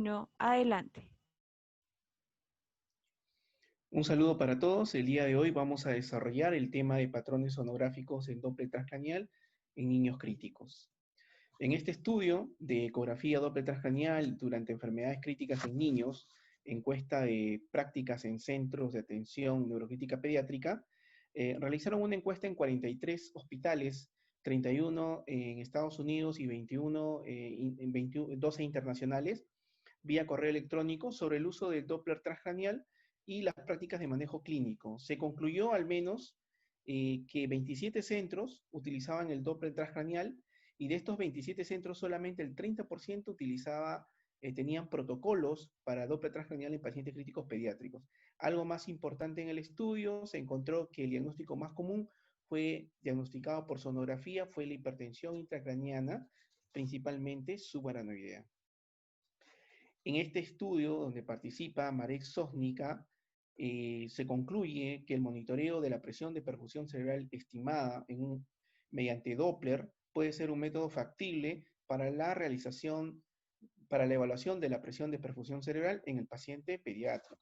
No, adelante. Un saludo para todos. El día de hoy vamos a desarrollar el tema de patrones sonográficos en Doppler transcranial en niños críticos. En este estudio de ecografía Doppler transcranial durante enfermedades críticas en niños, encuesta de prácticas en centros de atención neurocrítica pediátrica, realizaron una encuesta en 43 hospitales, 31 en Estados Unidos y 21, en 12 internacionales, vía correo electrónico sobre el uso del Doppler transcranial y las prácticas de manejo clínico. Se concluyó al menos que 27 centros utilizaban el Doppler transcranial y de estos 27 centros solamente el 30% tenían protocolos para Doppler transcranial en pacientes críticos pediátricos. Algo más importante en el estudio, se encontró que el diagnóstico más común fue diagnosticado por sonografía, fue la hipertensión intracraniana, principalmente subaranoidea. En este estudio, donde participa Marek Sosnica, se concluye que el monitoreo de la presión de perfusión cerebral estimada mediante Doppler puede ser un método factible para la evaluación de la presión de perfusión cerebral en el paciente pediátrico.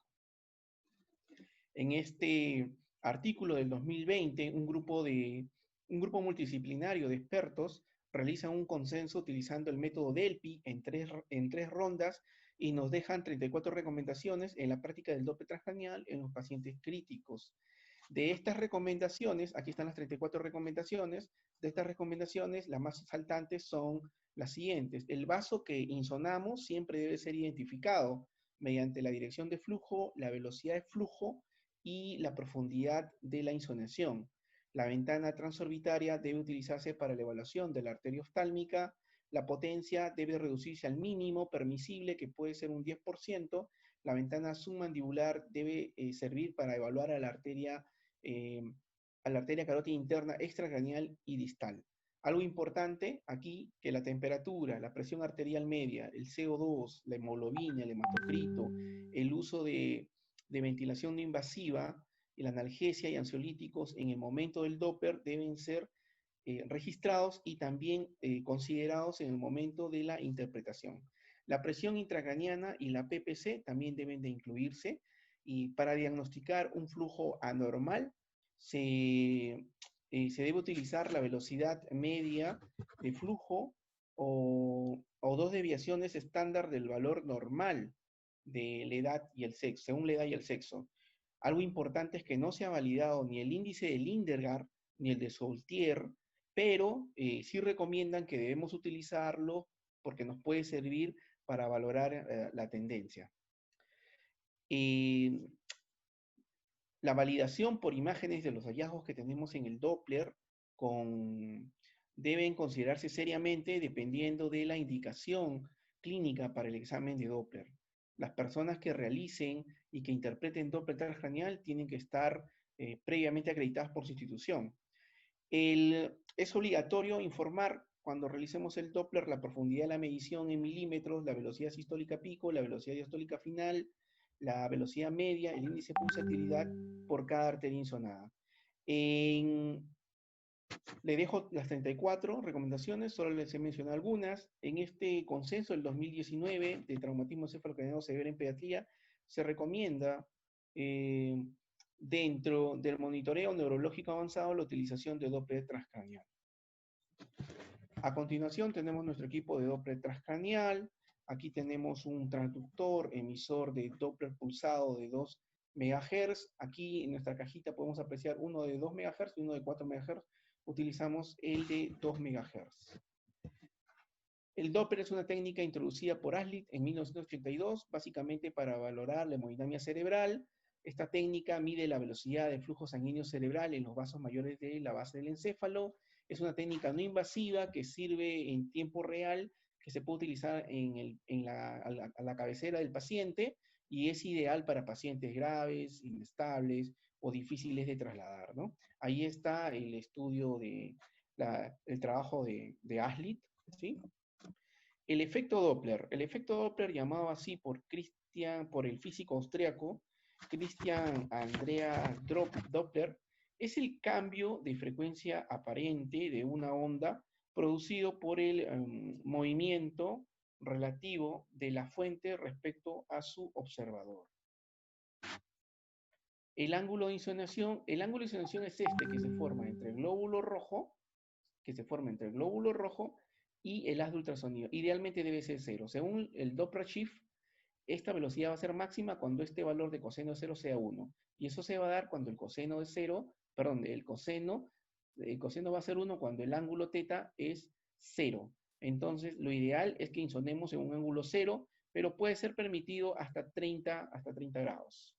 En este artículo del 2020, un grupo multidisciplinario de expertos realiza un consenso utilizando el método DELPI en tres rondas y nos dejan 34 recomendaciones en la práctica del Doppler transcranial en los pacientes críticos. De estas recomendaciones, aquí están las 34 recomendaciones, de estas recomendaciones las más saltantes son las siguientes. El vaso que insonamos siempre debe ser identificado mediante la dirección de flujo, la velocidad de flujo y la profundidad de la insonación. La ventana transorbitaria debe utilizarse para la evaluación de la arteria oftálmica. La potencia debe reducirse al mínimo permisible, que puede ser un 10%. La ventana submandibular debe servir para evaluar a la arteria carótida interna extracraneal y distal. Algo importante aquí, que la temperatura, la presión arterial media, el CO2, la hemoglobina, el hematocrito, el uso de ventilación no invasiva, la analgesia y ansiolíticos en el momento del Doppler deben ser registrados y también considerados en el momento de la interpretación. La presión intracraniana y la PPC también deben de incluirse, y para diagnosticar un flujo anormal se debe utilizar la velocidad media de flujo o dos desviaciones estándar del valor normal de la edad y el sexo, según la edad y el sexo. Algo importante es que no se ha validado ni el índice de Lindergaard ni el de Soltier, pero sí recomiendan que debemos utilizarlo porque nos puede servir para valorar la tendencia. La validación por imágenes de los hallazgos que tenemos en el Doppler deben considerarse seriamente dependiendo de la indicación clínica para el examen de Doppler. Las personas que realicen y que interpreten Doppler transcranial tienen que estar previamente acreditadas por su institución. Es obligatorio informar cuando realicemos el Doppler la profundidad de la medición en milímetros, la velocidad sistólica pico, la velocidad diastólica final, la velocidad media, el índice de pulsatilidad por cada arteria insonada. Le dejo las 34 recomendaciones, solo les he mencionado algunas. En este consenso del 2019 de traumatismo encefalocraneano severo en pediatría, se recomienda dentro del monitoreo neurológico avanzado la utilización de Doppler transcranial. A continuación tenemos nuestro equipo de Doppler transcranial. Aquí tenemos un transductor emisor de Doppler pulsado de 2 MHz. Aquí en nuestra cajita podemos apreciar uno de 2 MHz y uno de 4 MHz. Utilizamos el de 2 MHz. El Doppler es una técnica introducida por Aslit en 1982, básicamente para valorar la hemodinamia cerebral. Esta técnica mide la velocidad del flujo sanguíneo cerebral en los vasos mayores de la base del encéfalo. Es una técnica no invasiva que sirve en tiempo real, que se puede utilizar a la cabecera del paciente, y es ideal para pacientes graves, inestables o difíciles de trasladar, ¿no? Ahí está el estudio el trabajo de Aslit, ¿sí? El efecto Doppler, llamado así por el físico austriaco Christian Andreas Doppler, es el cambio de frecuencia aparente de una onda producido por el movimiento relativo de la fuente respecto a su observador. El ángulo de insolación es este que se forma entre el glóbulo rojo, y el haz de ultrasonido. Idealmente debe ser 0. Según el Doppler shift, esta velocidad va a ser máxima cuando este valor de coseno de 0 sea 1. Y eso se va a dar cuando el coseno de 0, perdón, el coseno va a ser 1 cuando el ángulo teta es 0. Entonces, lo ideal es que insonemos en un ángulo 0, pero puede ser permitido hasta 30 grados.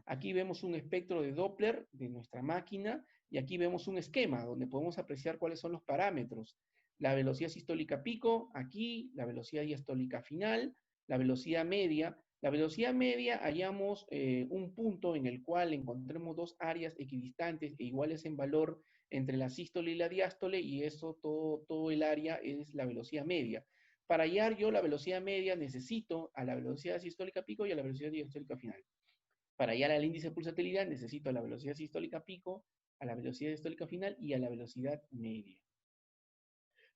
Aquí vemos un espectro de Doppler de nuestra máquina y aquí vemos un esquema donde podemos apreciar cuáles son los parámetros. La velocidad sistólica pico, aquí, la velocidad diastólica final, la velocidad media. La velocidad media hallamos un punto en el cual encontremos dos áreas equidistantes e iguales en valor entre la sístole y la diástole, y eso todo el área es la velocidad media. Para hallar yo la velocidad media necesito a la velocidad sistólica pico y a la velocidad diastólica final. Para hallar al índice de pulsatilidad necesito a la velocidad sistólica pico, a la velocidad diastólica final y a la velocidad media.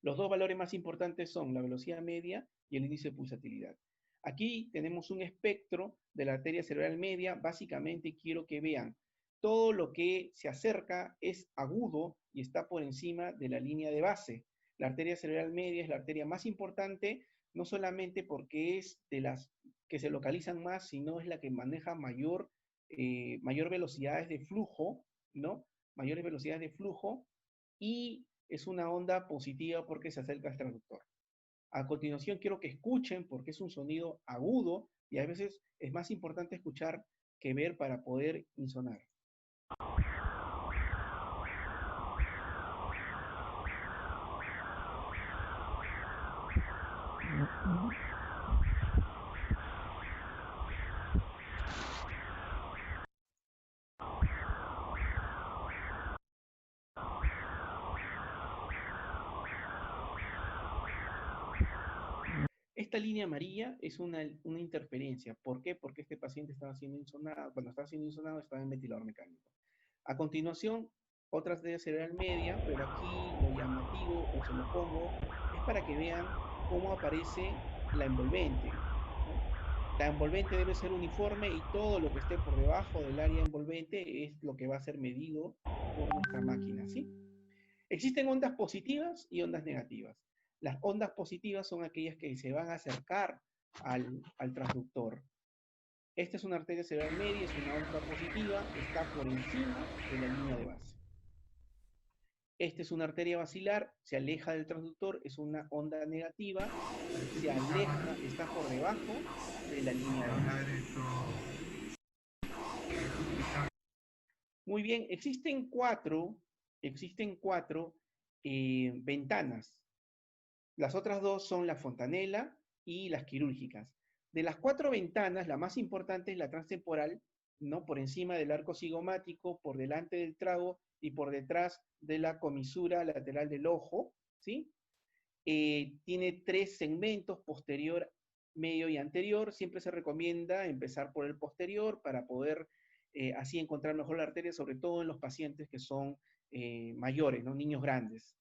Los dos valores más importantes son la velocidad media y el índice de pulsatilidad. Aquí tenemos un espectro de la arteria cerebral media. Básicamente quiero que vean todo lo que se acerca es agudo y está por encima de la línea de base. La arteria cerebral media es la arteria más importante, no solamente porque es de las que se localizan más, sino es la que maneja mayor velocidades de flujo, ¿no? Mayores velocidades de flujo, y es una onda positiva porque se acerca al transductor. A continuación quiero que escuchen porque es un sonido agudo y a veces es más importante escuchar que ver para poder insonar. Esta línea amarilla es una interferencia. ¿Por qué? Porque este paciente estaba siendo insonado, cuando estaba siendo insonado estaba en ventilador mecánico. A continuación, otra arteria cerebral media, pero aquí lo llamativo, o se lo pongo, es para que vean cómo aparece la envolvente, ¿no? La envolvente debe ser uniforme y todo lo que esté por debajo del área envolvente es lo que va a ser medido por nuestra máquina, ¿sí? Existen ondas positivas y ondas negativas. Las ondas positivas son aquellas que se van a acercar al transductor. Esta es una arteria cerebral media, es una onda positiva, está por encima de la línea de base. Esta es una arteria basilar, se aleja del transductor, es una onda negativa, se aleja, está por debajo de la línea de base. Muy bien, existen cuatro ventanas. Las otras dos son la fontanela y las quirúrgicas. De las 4 ventanas, la más importante es la transtemporal, ¿no? Por encima del arco cigomático, por delante del trago y por detrás de la comisura lateral del ojo, ¿sí? Tiene 3 segmentos, posterior, medio y anterior. Siempre se recomienda empezar por el posterior para poder así encontrar mejor la arteria, sobre todo en los pacientes que son mayores, ¿no? Niños grandes.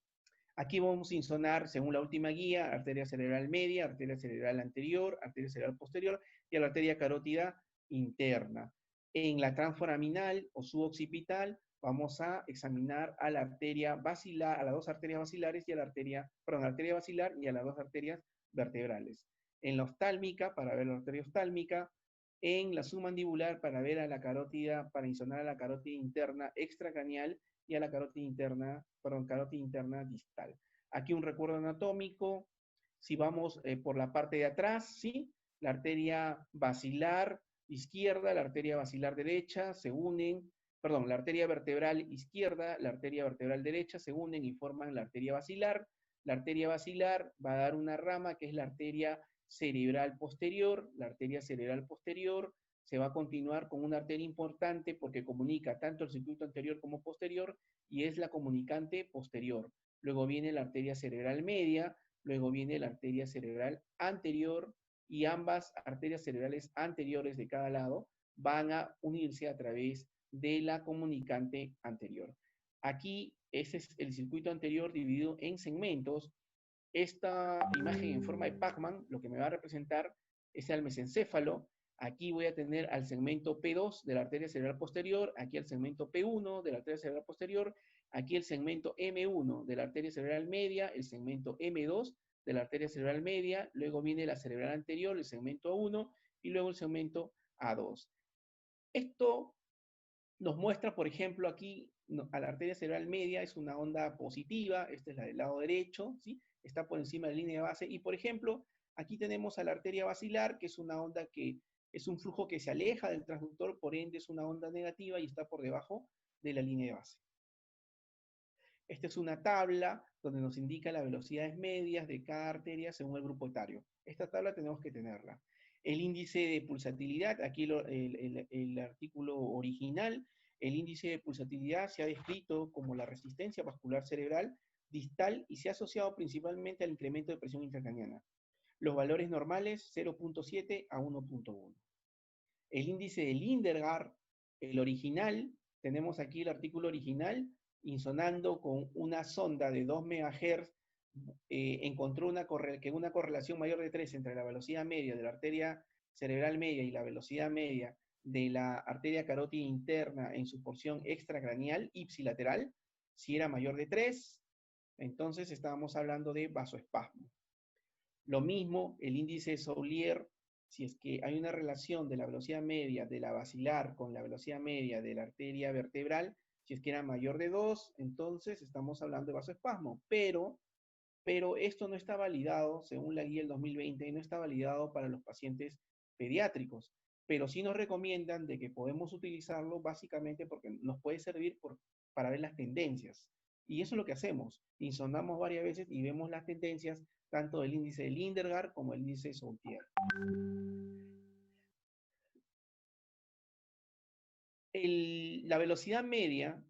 Aquí vamos a insonar, según la última guía, arteria cerebral media, arteria cerebral anterior, arteria cerebral posterior y a la arteria carótida interna. En la transforaminal o suboccipital vamos a examinar a la arteria basilar, a las dos arterias basilares y a la arteria basilar y a las dos arterias vertebrales. En la oftálmica, para ver la arteria oftálmica. En la submandibular, para ver a la carótida, para insonar a la carótida interna extracraneal y a la carótida interna distal. Aquí un recuerdo anatómico. Si vamos por la parte de atrás, ¿sí? La arteria basilar izquierda, la arteria basilar derecha se unen, perdón, la arteria vertebral izquierda, la arteria vertebral derecha se unen y forman la arteria basilar. La arteria basilar va a dar una rama que es la arteria cerebral posterior. La arteria cerebral posterior se va a continuar con una arteria importante porque comunica tanto el circuito anterior como posterior y es la comunicante posterior. Luego viene la arteria cerebral media, luego viene la arteria cerebral anterior y ambas arterias cerebrales anteriores de cada lado van a unirse a través de la comunicante anterior. Aquí ese es el circuito anterior dividido en segmentos Esta imagen en forma de Pac-Man, lo que me va a representar es el mesencéfalo. Aquí voy a tener al segmento P2 de la arteria cerebral posterior, aquí el segmento P1 de la arteria cerebral posterior, aquí el segmento M1 de la arteria cerebral media, el segmento M2 de la arteria cerebral media, luego viene la cerebral anterior, el segmento A1, y luego el segmento A2. Esto nos muestra, por ejemplo, aquí a la arteria cerebral media es una onda positiva, esta es la del lado derecho, ¿sí? Está por encima de la línea de base, y por ejemplo, aquí tenemos a la arteria basilar, que es una onda que es un flujo que se aleja del transductor, por ende es una onda negativa y está por debajo de la línea de base. Esta es una tabla donde nos indica las velocidades medias de cada arteria según el grupo etario. Esta tabla tenemos que tenerla. El índice de pulsatilidad, aquí el artículo original, el índice de pulsatilidad se ha descrito como la resistencia vascular cerebral distal y se ha asociado principalmente al incremento de presión intracraniana. Los valores normales 0.7 a 1.1. El índice de Lindergaard, el original, tenemos aquí el artículo original, insonando con una sonda de 2 MHz, encontró una correlación mayor de 3 entre la velocidad media de la arteria cerebral media y la velocidad media de la arteria carótida interna en su porción extracraneal ipsilateral. Si era mayor de 3, entonces estábamos hablando de vasoespasmo. Lo mismo, el índice de Soulier, si es que hay una relación de la velocidad media de la basilar con la velocidad media de la arteria vertebral, si es que era mayor de 2, entonces estamos hablando de vasoespasmo. Pero esto no está validado, según la guía del 2020, y no está validado para los pacientes pediátricos. Pero sí nos recomiendan de que podemos utilizarlo básicamente porque nos puede servir para ver las tendencias. Y eso es lo que hacemos. Insonamos varias veces y vemos las tendencias tanto del índice de Lindergaard como el índice de Soulier. La velocidad media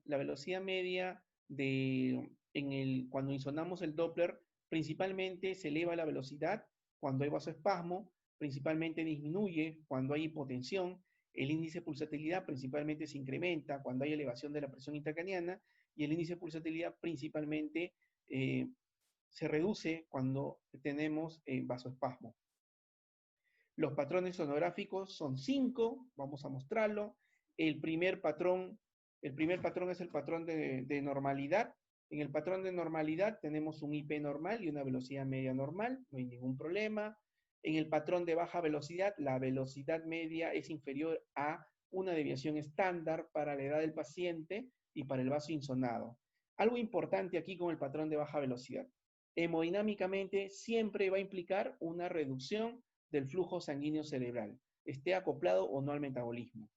cuando insonamos el Doppler, principalmente se eleva la velocidad cuando hay vasoespasmo, principalmente disminuye cuando hay hipotensión, el índice de pulsatilidad principalmente se incrementa cuando hay elevación de la presión intracraniana, y el índice de pulsatilidad principalmente se reduce cuando tenemos vasoespasmo. Los patrones sonográficos son 5, vamos a mostrarlo. El primer patrón es el patrón de normalidad. En el patrón de normalidad tenemos un IP normal y una velocidad media normal, no hay ningún problema. En el patrón de baja velocidad, la velocidad media es inferior a una deviación estándar para la edad del paciente y para el vaso insonado. Algo importante aquí con el patrón de baja velocidad. Hemodinámicamente siempre va a implicar una reducción del flujo sanguíneo cerebral, esté acoplado o no al metabolismo.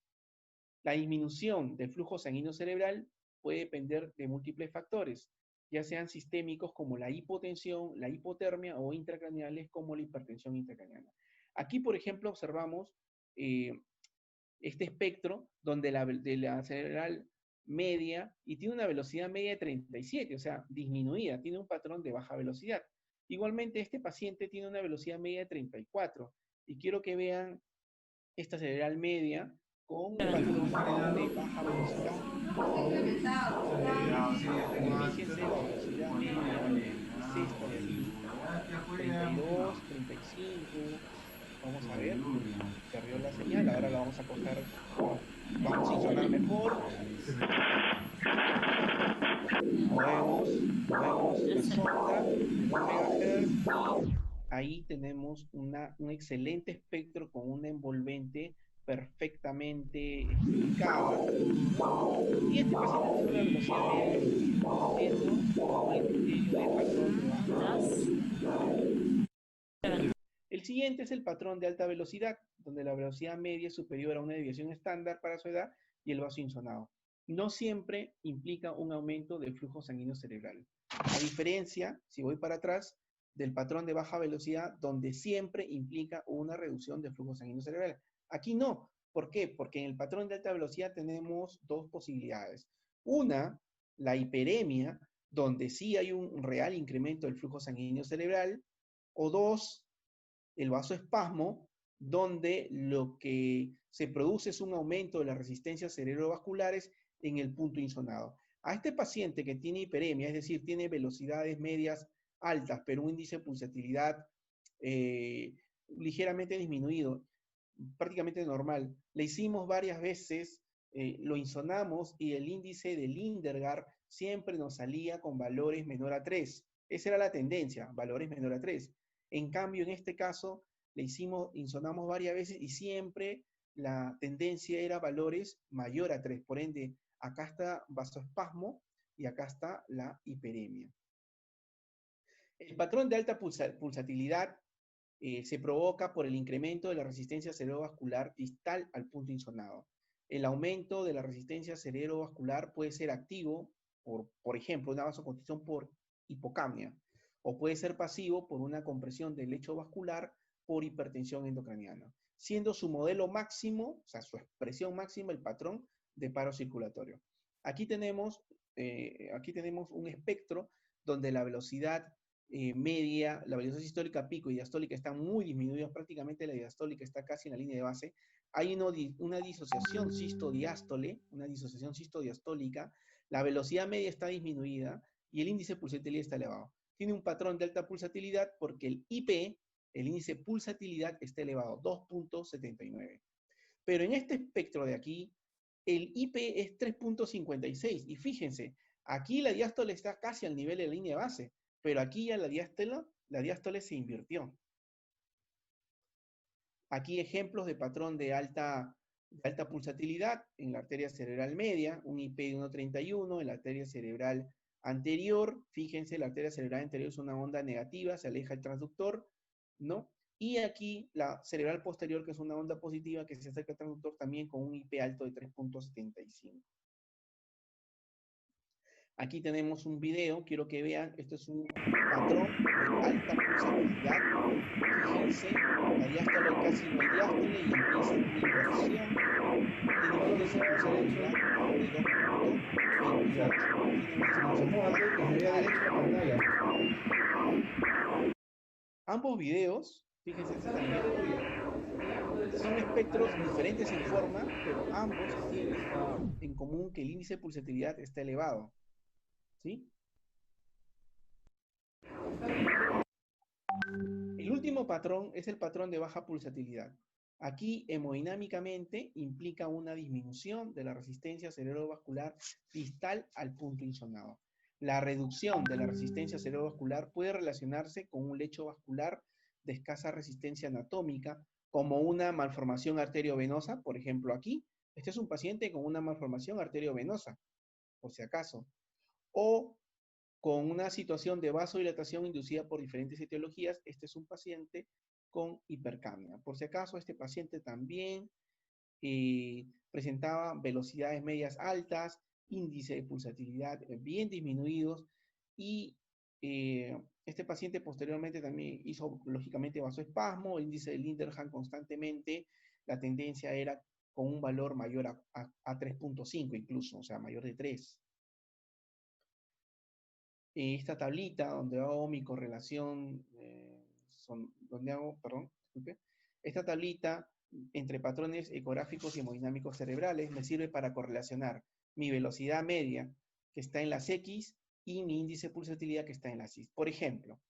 La disminución del flujo sanguíneo cerebral puede depender de múltiples factores, ya sean sistémicos como la hipotensión, la hipotermia, o intracraneales como la hipertensión intracraneana. Aquí, por ejemplo, observamos este espectro donde de la cerebral media, y tiene una velocidad media de 37, o sea, disminuida, tiene un patrón de baja velocidad. Igualmente, este paciente tiene una velocidad media de 34, y quiero que vean esta cerebral media con un patrón de baja velocidad. Fíjense la velocidad media es esta de aquí, 32, 35, vamos a ver, perdió la señal, ahora la vamos a coger, vamos a insonar mejor. Movemos la sonda de 2 MHz y ahí tenemos un excelente espectro con una envolvente perfectamente explicada. Y este paciente tiene una velocidad media cumpliendo con el criterio de patrón de baja velocidad. El siguiente es el patrón de alta velocidad, donde la velocidad media es superior a una deviación estándar para su edad y el vaso insonado. No siempre implica un aumento del flujo sanguíneo cerebral. A diferencia, si voy para atrás, del patrón de baja velocidad, donde siempre implica una reducción del flujo sanguíneo cerebral. Aquí no. ¿Por qué? Porque en el patrón de alta velocidad tenemos dos posibilidades. Una, la hiperemia, donde sí hay un real incremento del flujo sanguíneo cerebral, o dos, el vasoespasmo, donde lo que se produce es un aumento de las resistencias cerebrovasculares en el punto insonado. A este paciente que tiene hiperemia, es decir, tiene velocidades medias altas, pero un índice de pulsatilidad ligeramente disminuido, prácticamente normal. Le hicimos varias veces, lo insonamos y el índice de Lindergaard siempre nos salía con valores menor a 3. Esa era la tendencia, valores menor a 3. En cambio, en este caso, insonamos varias veces y siempre la tendencia era valores mayor a 3. Por ende, acá está vasoespasmo y acá está la hiperemia. El patrón de alta pulsatilidad se provoca por el incremento de la resistencia cerebrovascular distal al punto insonado. El aumento de la resistencia cerebrovascular puede ser activo por ejemplo, una vasoconstricción por hipocamia, o puede ser pasivo por una compresión del lecho vascular por hipertensión endocraniana, siendo su modelo máximo, o sea, su expresión máxima, el patrón de paro circulatorio. Aquí tenemos un espectro donde la velocidad media, la velocidad sistólica pico y diastólica están muy disminuidas, prácticamente la diastólica está casi en la línea de base. Hay una disociación sistodiastólica, la velocidad media está disminuida y el índice de pulsatilidad está elevado. Tiene un patrón de alta pulsatilidad porque el IP, el índice de pulsatilidad, está elevado, 2.79. Pero en este espectro de aquí, el IP es 3.56. Y fíjense, aquí la diástole está casi al nivel de la línea de base, pero aquí ya la diástole se invirtió. Aquí ejemplos de patrón de alta pulsatilidad en la arteria cerebral media, un IP de 1.31, en la arteria cerebral anterior, fíjense, la arteria cerebral anterior es una onda negativa, se aleja el transductor, ¿no? Y aquí la cerebral posterior, que es una onda positiva, que se acerca al transductor también con un IP alto de 3.75. Aquí tenemos un video, quiero que vean, esto es un patrón de alta pulsatilidad. Fíjense, la diástole casi no hay diástole y empieza una inversión. Tiene un índice de pulsatilidad de 2.28. Ambos videos, fíjense también, son espectros diferentes en forma, pero ambos tienen en común que el índice de pulsatilidad está elevado. ¿Sí? El último patrón es el patrón de baja pulsatilidad. Aquí, hemodinámicamente, implica una disminución de la resistencia cerebrovascular distal al punto insonado. La reducción de la resistencia cerebrovascular puede relacionarse con un lecho vascular de escasa resistencia anatómica, como una malformación arteriovenosa, por ejemplo aquí. Este es un paciente con una malformación arteriovenosa, por si acaso. O con una situación de vasodilatación inducida por diferentes etiologías. Este es un paciente con hipercamia. Por si acaso, este paciente también presentaba velocidades medias altas, índice de pulsatilidad bien disminuidos y este paciente posteriormente también hizo lógicamente vasoespasmo, el índice de Linderham constantemente, la tendencia era con un valor mayor a 3.5 incluso, o sea, mayor de 3. Esta tablita donde hago mi correlación, disculpe, esta tablita entre patrones ecográficos y hemodinámicos cerebrales me sirve para correlacionar mi velocidad media que está en las X y mi índice de pulsatilidad que está en las Y. Por ejemplo,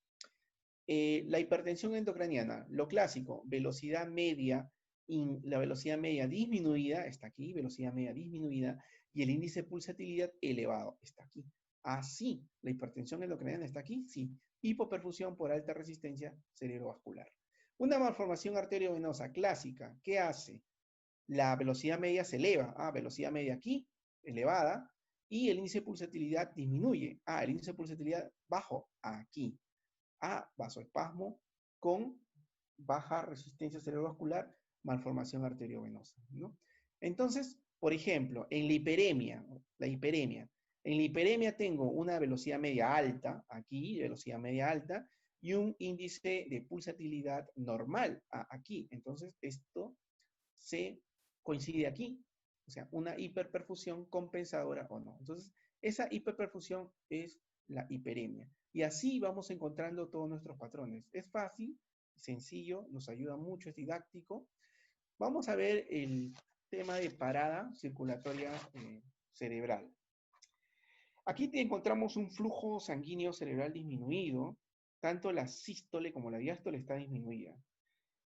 la hipertensión endocraniana, lo clásico, velocidad media, la velocidad media disminuida, está aquí, velocidad media disminuida, y el índice de pulsatilidad elevado, está aquí. Así, la hipertensión endocraniana está aquí, sí. Hipoperfusión por alta resistencia cerebrovascular. Una malformación arteriovenosa clásica, ¿qué hace? La velocidad media se eleva, velocidad media aquí, elevada, y el índice de pulsatilidad disminuye, el índice de pulsatilidad bajo, aquí. Vasoespasmo con baja resistencia cerebrovascular, malformación arteriovenosa, ¿no? Entonces, por ejemplo, en la hiperemia, en la hiperemia tengo una velocidad media alta, aquí, velocidad media alta, y un índice de pulsatilidad normal, aquí. Entonces, esto se coincide aquí, o sea, una hiperperfusión compensadora o no. Entonces, esa hiperperfusión es la hiperemia. Y así vamos encontrando todos nuestros patrones. Es fácil, sencillo, nos ayuda mucho, es didáctico. Vamos a ver el tema de parada circulatoria cerebral. Aquí encontramos un flujo sanguíneo cerebral disminuido, tanto la sístole como la diástole está disminuida.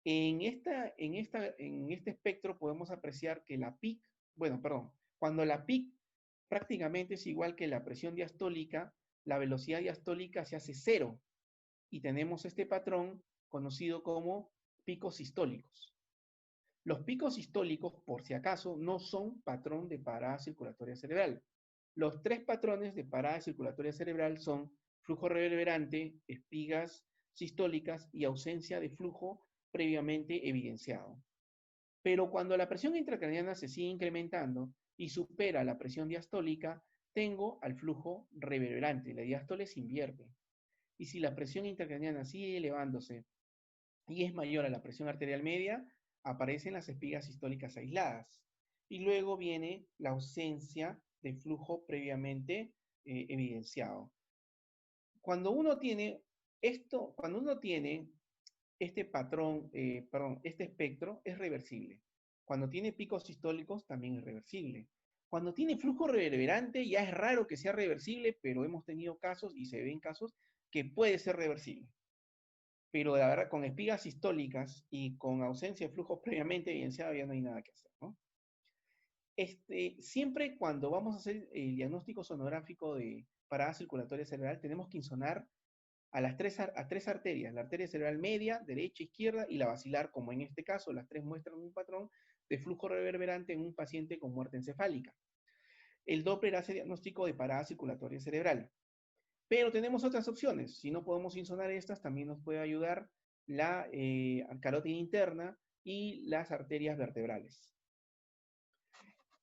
En este espectro podemos apreciar que la PIC, bueno, perdón, cuando la PIC prácticamente es igual que la presión diastólica, la velocidad diastólica se hace cero y tenemos este patrón conocido como picos sistólicos. Los picos sistólicos, por si acaso, no son patrón de parada circulatoria cerebral. Los tres patrones de parada circulatoria cerebral son flujo reverberante, espigas sistólicas y ausencia de flujo previamente evidenciado. Pero cuando la presión intracraneana se sigue incrementando y supera la presión diastólica, tengo al flujo reverberante, la diástole se invierte. Y si la presión intracraneana sigue elevándose y es mayor a la presión arterial media, aparecen las espigas sistólicas aisladas. Y luego viene la ausencia de flujo previamente evidenciado. Cuando uno tiene este patrón, este espectro, es reversible. Cuando tiene picos sistólicos, también es reversible. Cuando tiene flujo reverberante, ya es raro que sea reversible, pero hemos tenido casos y se ven casos que puede ser reversible. Pero la verdad, con espigas sistólicas y con ausencia de flujo previamente evidenciado, ya no hay nada que hacer, ¿no? Siempre cuando vamos a hacer el diagnóstico sonográfico de parada circulatoria cerebral, tenemos que insonar a tres arterias, la arteria cerebral media, derecha, izquierda y la basilar, como en este caso, las tres muestran un patrón de flujo reverberante en un paciente con muerte encefálica. El Doppler hace diagnóstico de parada circulatoria cerebral. Pero tenemos otras opciones. Si no podemos insonar estas, también nos puede ayudar la carótida interna y las arterias vertebrales.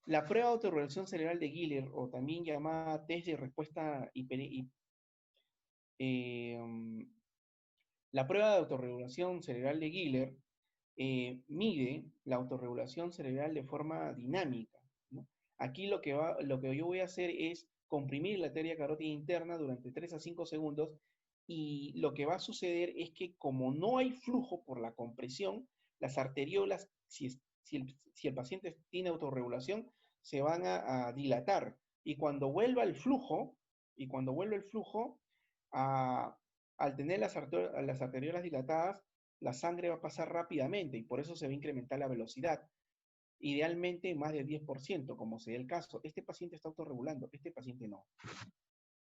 La prueba de autorregulación cerebral de Giller, o también llamada test de respuesta la prueba de autorregulación cerebral de Giller mide la autorregulación cerebral de forma dinámica, ¿no? Aquí lo que yo voy a hacer es comprimir la arteria carótida interna durante 3 a 5 segundos y lo que va a suceder es que como no hay flujo por la compresión, las arteriolas, si el paciente tiene autorregulación, se van a dilatar. Y cuando vuelva el flujo, al tener las arteriolas dilatadas, la sangre va a pasar rápidamente y por eso se va a incrementar la velocidad. Idealmente más del 10%, como sea el caso. Este paciente está autorregulando, este paciente no.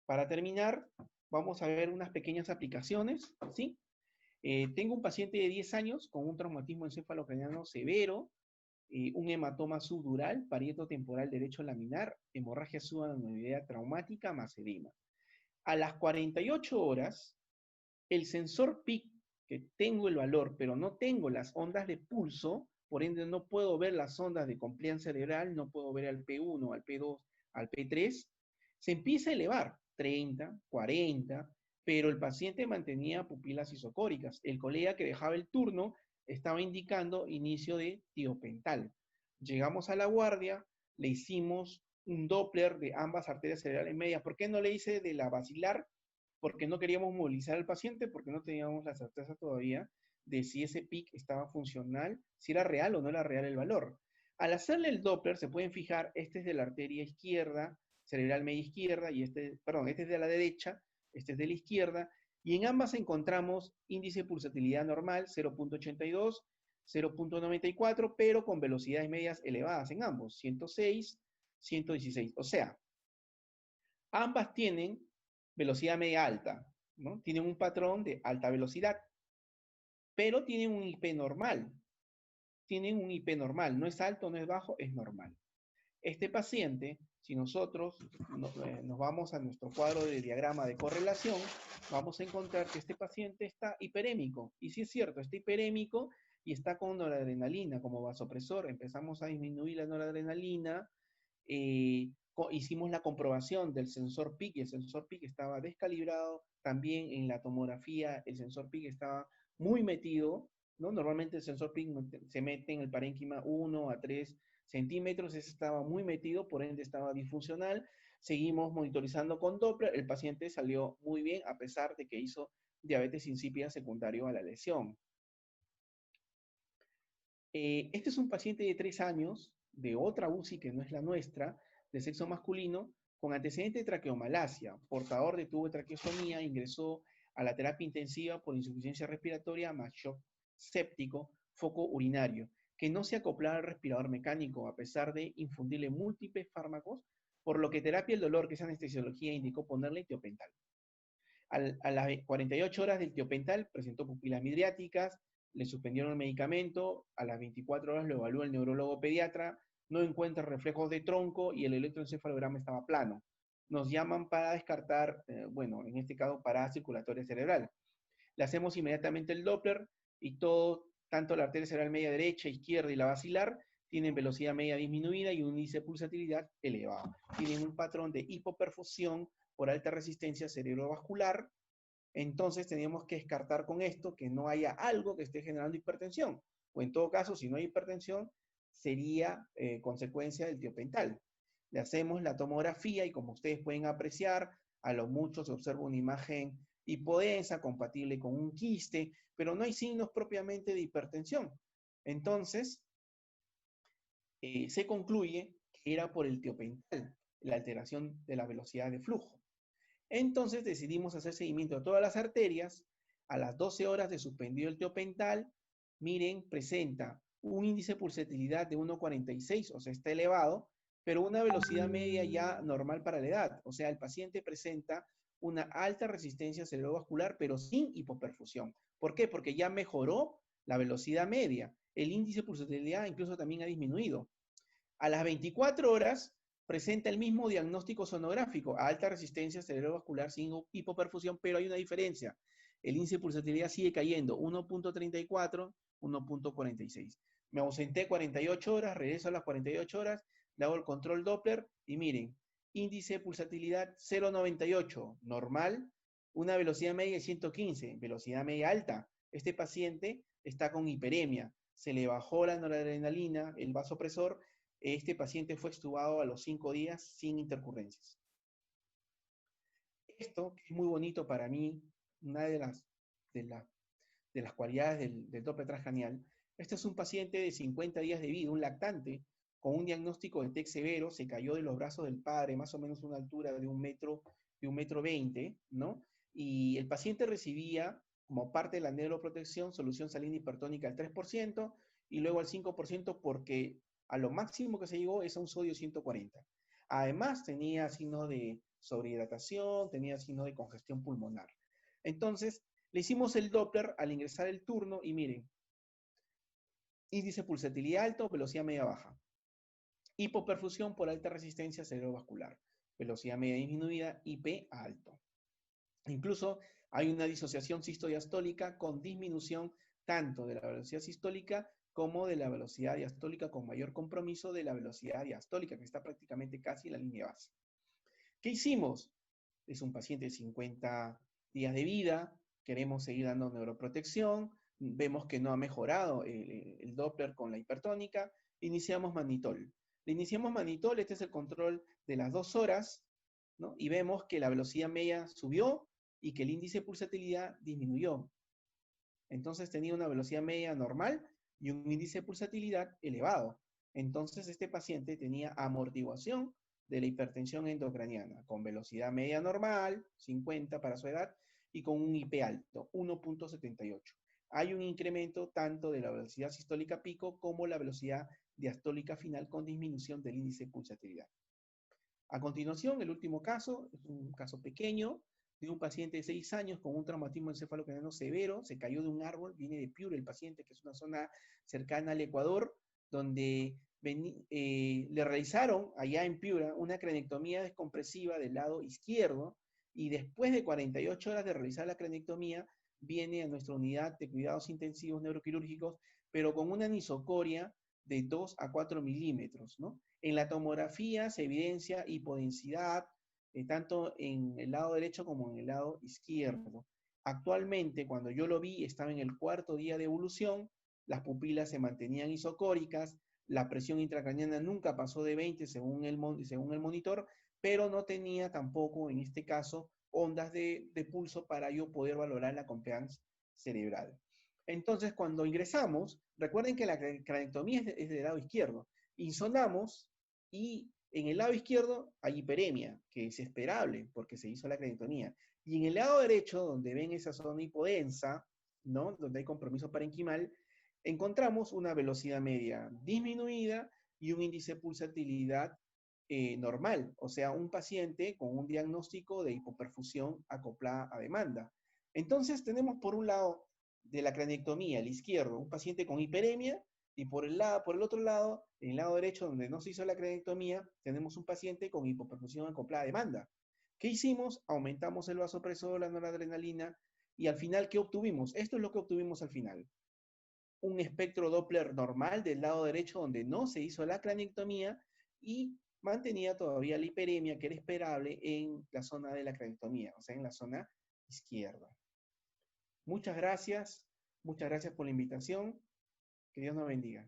Para terminar, vamos a ver unas pequeñas aplicaciones, ¿sí? Tengo un paciente de 10 años con un traumatismo encefalocraniano severo, un hematoma subdural, parieto temporal derecho laminar, hemorragia subaracnoidea traumática más edema. A las 48 horas, el sensor PIC, que tengo el valor, pero no tengo las ondas de pulso, por ende no puedo ver las ondas de compliance cerebral, no puedo ver al P1, al P2, al P3, se empieza a elevar, 30, 40, pero el paciente mantenía pupilas isocóricas. El colega que dejaba el turno estaba indicando inicio de tiopental. Llegamos a la guardia, le hicimos un Doppler de ambas arterias cerebrales medias. ¿Por qué no le hice de la basilar? Porque no queríamos movilizar al paciente, porque no teníamos la certeza todavía de si ese PIC estaba funcional, si era real o no era real el valor. Al hacerle el Doppler, se pueden fijar, este es de la arteria izquierda, cerebral media izquierda, y este es de la derecha, este es de la izquierda, y en ambas encontramos índice de pulsatilidad normal, 0.82, 0.94, pero con velocidades medias elevadas en ambos, 106, 116. O sea, ambas tienen velocidad media alta, ¿no? Tienen un patrón de alta velocidad, pero tienen un IP normal. Tienen un IP normal, no es alto, no es bajo, es normal. Este paciente, si nosotros nos vamos a nuestro cuadro de diagrama de correlación, vamos a encontrar que este paciente está hiperémico. Y sí es cierto, está hiperémico y está con noradrenalina como vasopresor. Empezamos a disminuir la noradrenalina, hicimos la comprobación del sensor PIC y el sensor PIC estaba descalibrado. También en la tomografía el sensor PIC estaba muy metido, ¿no? Normalmente el sensor PIC se mete en el parénquima 1 a 3 centímetros, ese estaba muy metido, por ende estaba disfuncional. Seguimos monitorizando con Doppler, el paciente salió muy bien a pesar de que hizo diabetes insípida secundario a la lesión. Este es un paciente de 3 años, de otra UCI que no es la nuestra, de sexo masculino, con antecedente de traqueomalacia, portador de tubo de traqueostomía, ingresó a la terapia intensiva por insuficiencia respiratoria más shock séptico, foco urinario, que no se acoplaba al respirador mecánico a pesar de infundirle múltiples fármacos, por lo que terapia del dolor, que es anestesiología, indicó ponerle tiopental. A las 48 horas del tiopental presentó pupilas midriáticas, le suspendieron el medicamento, a las 24 horas lo evaluó el neurólogo pediatra, no encuentra reflejos de tronco y el electroencefalograma estaba plano. Nos llaman para descartar, bueno, en este caso parada circulatoria cerebral. Le hacemos inmediatamente el Doppler y todo, tanto la arteria cerebral media derecha, izquierda y la basilar, tienen velocidad media disminuida y un índice de pulsatilidad elevado. Tienen un patrón de hipoperfusión por alta resistencia cerebrovascular. Entonces tenemos que descartar con esto que no haya algo que esté generando hipertensión. O en todo caso, si no hay hipertensión, sería consecuencia del tiopental. Le hacemos la tomografía y como ustedes pueden apreciar, a lo mucho se observa una imagen hipodensa compatible con un quiste, pero no hay signos propiamente de hipertensión. Entonces, se concluye que era por el tiopental, la alteración de la velocidad de flujo. Entonces decidimos hacer seguimiento a todas las arterias. A las 12 horas de suspendido el tiopental, miren, presenta un índice de pulsatilidad de 1,46, o sea, está elevado, pero una velocidad media ya normal para la edad. O sea, el paciente presenta una alta resistencia cerebrovascular, pero sin hipoperfusión. ¿Por qué? Porque ya mejoró la velocidad media. El índice de pulsatilidad incluso también ha disminuido. A las 24 horas presenta el mismo diagnóstico sonográfico, a alta resistencia cerebrovascular sin hipoperfusión, pero hay una diferencia. El índice de pulsatilidad sigue cayendo, 1,34, 1,46. Me ausenté 48 horas, regreso a las 48 horas, le hago el control Doppler y miren, índice de pulsatilidad 0,98, normal, una velocidad media de 115, velocidad media alta. Este paciente está con hiperemia, se le bajó la noradrenalina, el vasopresor. Este paciente fue extubado a los 5 días sin intercurrencias. Esto, que es muy bonito para mí, una de las cualidades del Doppler transcranial, este es un paciente de 50 días de vida, un lactante, con un diagnóstico de TEC severo, se cayó de los brazos del padre, más o menos una altura de 1,20 m, ¿no? Y el paciente recibía, como parte de la neuroprotección, solución salina hipertónica al 3%, y luego al 5% porque a lo máximo que se llegó es a un sodio 140. Además tenía signos de sobrehidratación, tenía signos de congestión pulmonar. Entonces, le hicimos el Doppler al ingresar el turno y miren, índice de pulsatilidad alto, velocidad media baja. Hipoperfusión por alta resistencia cerebrovascular. Velocidad media disminuida, IP alto. Incluso hay una disociación sistodiastólica con disminución tanto de la velocidad sistólica como de la velocidad diastólica con mayor compromiso de la velocidad diastólica, que está prácticamente casi en la línea base. ¿Qué hicimos? Es un paciente de 50 días de vida, queremos seguir dando neuroprotección, vemos que no ha mejorado el Doppler con la hipertónica, iniciamos manitol. Le iniciamos manitol, este es el control de las 2 horas, ¿no? Y vemos que la velocidad media subió y que el índice de pulsatilidad disminuyó. Entonces tenía una velocidad media normal y un índice de pulsatilidad elevado. Entonces este paciente tenía amortiguación de la hipertensión endocraniana, con velocidad media normal, 50 para su edad, y con un IP alto, 1,78. Hay un incremento tanto de la velocidad sistólica pico como la velocidad diastólica final con disminución del índice de pulsatilidad. A continuación, el último caso, es un caso pequeño, de un paciente de 6 años con un traumatismo encefalocraniano severo, se cayó de un árbol, viene de Piura el paciente, que es una zona cercana al Ecuador, donde le realizaron allá en Piura una cranectomía descompresiva del lado izquierdo, y después de 48 horas de realizar la cranectomía, viene a nuestra unidad de cuidados intensivos neuroquirúrgicos, pero con una anisocoria de 2 a 4 milímetros, ¿no? En la tomografía se evidencia hipodensidad, tanto en el lado derecho como en el lado izquierdo. Actualmente, cuando yo lo vi, estaba en el 4.º día de evolución, las pupilas se mantenían isocóricas, la presión intracraniana nunca pasó de 20 según el monitor, pero no tenía tampoco, en este caso, ondas de pulso para yo poder valorar la compliance cerebral. Entonces, cuando ingresamos, recuerden que la cranectomía es del lado izquierdo, insonamos y en el lado izquierdo hay hiperemia, que es esperable porque se hizo la cranectomía. Y en el lado derecho, donde ven esa zona hipodensa, ¿no? Donde hay compromiso parenquimal, encontramos una velocidad media disminuida y un índice de pulsatilidad normal, o sea, un paciente con un diagnóstico de hipoperfusión acoplada a demanda. Entonces tenemos por un lado de la craniectomía, el izquierdo, un paciente con hiperemia, y por el otro lado, en el lado derecho, donde no se hizo la craniectomía, tenemos un paciente con hipoperfusión acoplada a demanda. ¿Qué hicimos? Aumentamos el vasopresor, la noradrenalina, y al final, ¿qué obtuvimos? Esto es lo que obtuvimos al final. Un espectro Doppler normal del lado derecho donde no se hizo la craniectomía y mantenía todavía la hiperemia que era esperable en la zona de la craniectomía, o sea, en la zona izquierda. Muchas gracias por la invitación. Que Dios nos bendiga.